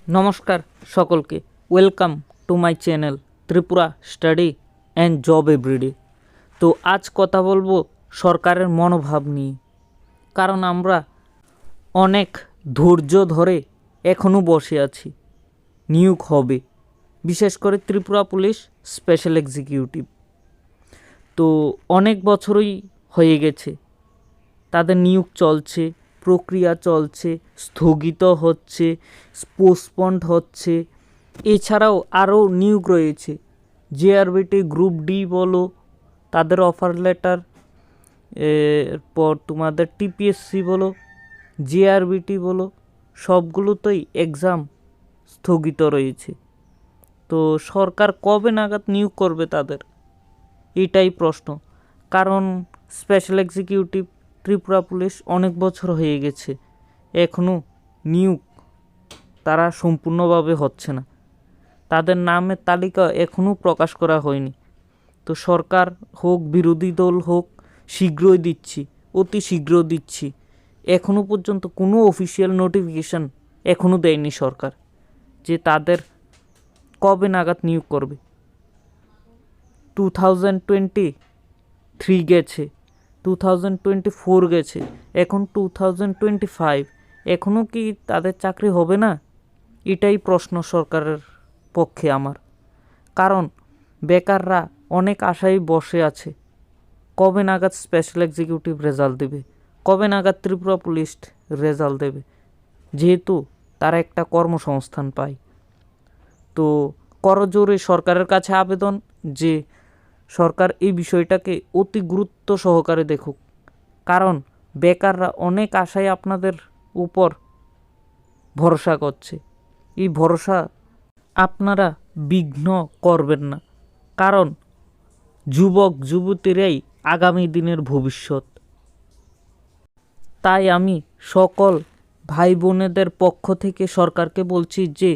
নমস্কার সকলকে, welcome to my channel Tripura study and job everyday. তো আজ কথা বলবো সরকারের মনোভাব নিয়ে, কারণ আমরা অনেক ধৈর্য ধরে এখনও বসে আছি। নিয়োগ হবে, বিশেষ করে ত্রিপুরা পুলিশ স্পেশাল এক্সিকিউটিভ। তো অনেক বছরই হয়ে গেছে, তাদের নিয়োগ চলছে, প্রক্রিয়া চলছে, স্থগিত হচ্ছে, পোস্টপন্ড হচ্ছে। এছাড়াও আরও নিয়োগ রয়েছে, জিআরবিটি গ্রুপ ডি বলো, তাদের অফার লেটার, এরপর তোমাদের টিপিএসসি বলো, জিআরবিটি বলো, সবগুলোতেই এক্সাম স্থগিত রয়েছে। তো সরকার কবে নাগাদ নিয়োগ করবে তাদের, এটাই প্রশ্ন। কারণ স্পেশাল এক্সিকিউটিভ ত্রিপুরা পুলিশ অনেক বছর হয়ে গেছে, এখনও নিয়োগ তারা সম্পূর্ণভাবে হচ্ছে না, তাদের নামের তালিকা এখনও প্রকাশ করা হয়নি। তো সরকার হোক, বিরোধী দল হোক, শীঘ্রই দিচ্ছি, অতি শীঘ্র দিচ্ছি। এখনও পর্যন্ত কোনো অফিসিয়াল নোটিফিকেশান এখনও দেয়নি সরকার যে তাদের কবে নাগাদ নিয়োগ করবে। 2023 গেছে, 2024 গেছে, এখন 2025, এখনও কি তাদের চাকরি হবে না? এটাই প্রশ্ন সরকারের পক্ষে আমার। কারণ বেকাররা অনেক আশায় বসে আছে, কবে নাগাদ স্পেশাল এক্সিকিউটিভ রেজাল্ট দেবে, কবে নাগাদ ত্রিপুরা পুলিশ রেজাল্ট দেবে, যেহেতু তারা একটা কর্মসংস্থান পায়। তো করজোরে সরকারের কাছে আবেদন যে সরকার এই বিষয়টাকে অতি গুরুত্ব সহকারে দেখুক, কারণ বেকাররা অনেক আশায় আপনাদের উপর ভরসা করছে। এই ভরসা আপনারা বিঘ্ন করবেন না, কারণ যুবক যুবতীরাই আগামী দিনের ভবিষ্যৎ। তাই আমি সকল ভাই বোনেদের পক্ষ থেকে সরকারকে বলছি যে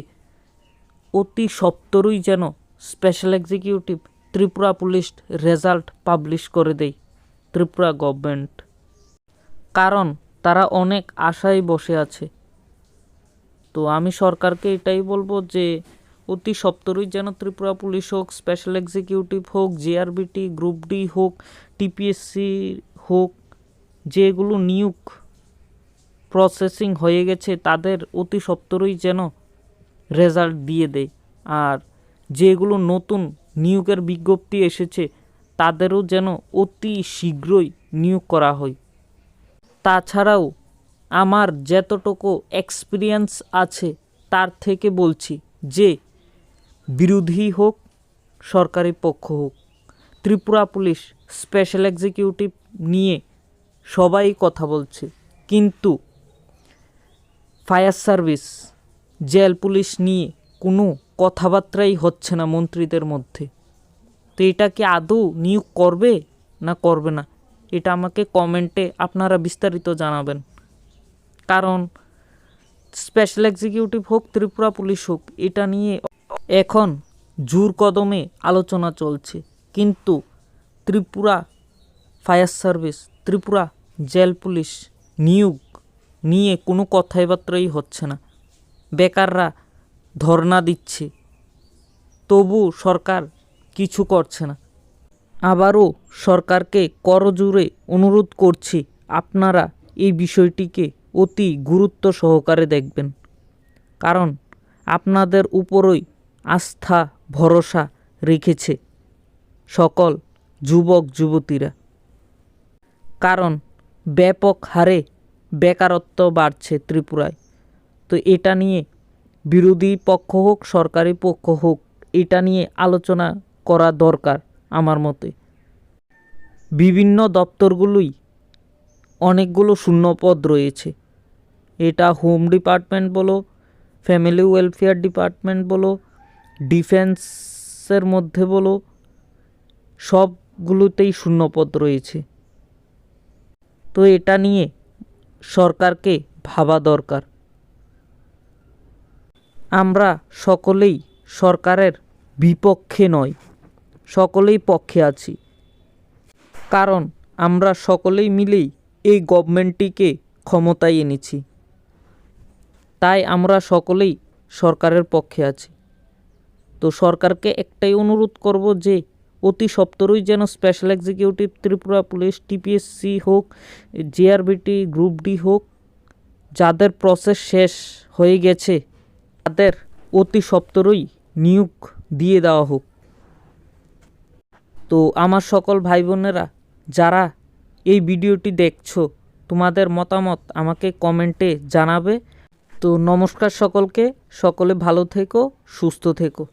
অতি সত্বরই যেন special executive Tripura police result publish করে দেয় ত্রিপুরা গভর্নমেন্ট, কারণ তারা অনেক আশায় বসে আছে। তো আমি সরকারকে এটাই বলবো যে অতি সত্বরই যেন ত্রিপুরা পুলিশ হোক, স্পেশাল এক্সিকিউটিভ হোক, জিআরবিটি গ্রুপ ডি হোক, টিপিএসসি হোক, যেগুলো নিয়োগ প্রসেসিং হয়ে গেছে তাদের অতি সত্বরই যেন রেজাল্ট দিয়ে দেয়। আর যেগুলো নতুন নিয়োগের বিজ্ঞপ্তি এসেছে তাদেরও যেন অতি শীঘ্রই নিয়োগ করা হয়। তাছাড়াও আমার যতটুকু এক্সপিরিয়েন্স আছে তার থেকে বলছি যে বিরোধী হোক, সরকারি পক্ষ হোক, ত্রিপুরা পুলিশ স্পেশাল এক্সিকিউটিভ নিয়ে সবাই কথা বলছে, কিন্তু ফায়ার সার্ভিস, জেল পুলিশ নিয়ে কোনো কথাবার্তাই হচ্ছে না মন্ত্রীদের মধ্যে। তো এটা কি আদৌ নিয়োগ করবে না করবে না, এটা আমাকে কমেন্টে আপনারা বিস্তারিত জানাবেন। কারণ স্পেশাল এক্সিকিউটিভ হোক, ত্রিপুরা পুলিশ হোক, এটা নিয়ে এখন জোর কদমে আলোচনা চলছে, কিন্তু Tripura fire service, Tripura jail police নিয়োগ নিয়ে কোনো কথাবার্তাই হচ্ছে না। বেকাররা ধর্ণা দিচ্ছে, তবু সরকার কিছু করছে না। আবারও সরকারকে করজোরে অনুরোধ করছি, আপনারা এই বিষয়টিকে অতি গুরুত্ব সহকারে দেখবেন, কারণ আপনাদের উপরই আস্থা ভরসা রেখেছে সকল যুবক যুবতীরা। কারণ ব্যাপক হারে বেকারত্ব বাড়ছে ত্রিপুরায়। তো এটা নিয়ে বিরোধী পক্ষ হোক, সরকারি পক্ষ হোক, এটা নিয়ে আলোচনা করা দরকার আমার মতে। বিভিন্ন দপ্তরগুলোই অনেকগুলো শূন্যপদ রয়েছে, এটা হোম ডিপার্টমেন্ট বলো, ফ্যামিলি ওয়েলফেয়ার ডিপার্টমেন্ট বলো, ডিফেন্সের মধ্যে বলো, সবগুলোতেই শূন্যপদ রয়েছে। তো এটা নিয়ে সরকারকে ভাবা দরকার। আমরা সকলেই সরকারের বিপক্ষে নয়, সকলেই পক্ষে আছি, কারণ আমরা সকলেই মিলেই এই গভর্নমেন্টটিকে ক্ষমতায় এনেছি। তাই আমরা সকলেই সরকারের পক্ষে আছি। তো সরকারকে একটাই অনুরোধ করব যে অতি সত্বরই যেন special executive Tripura police, TPSC হোক, জিআরবিটি, গ্রুপ ডি হোক, যাদের প্রসেস শেষ হয়ে গেছে তাদের অতি সত্বরই নিয়োগ দিয়ে দেওয়া হোক। তো আমার সকল ভাই বোনেরা যারা এই ভিডিওটি দেখছো, তোমাদের মতামত আমাকে কমেন্টে জানাবে। তো নমস্কার সকলকে, সকলে ভালো থেকো, সুস্থ থেকো।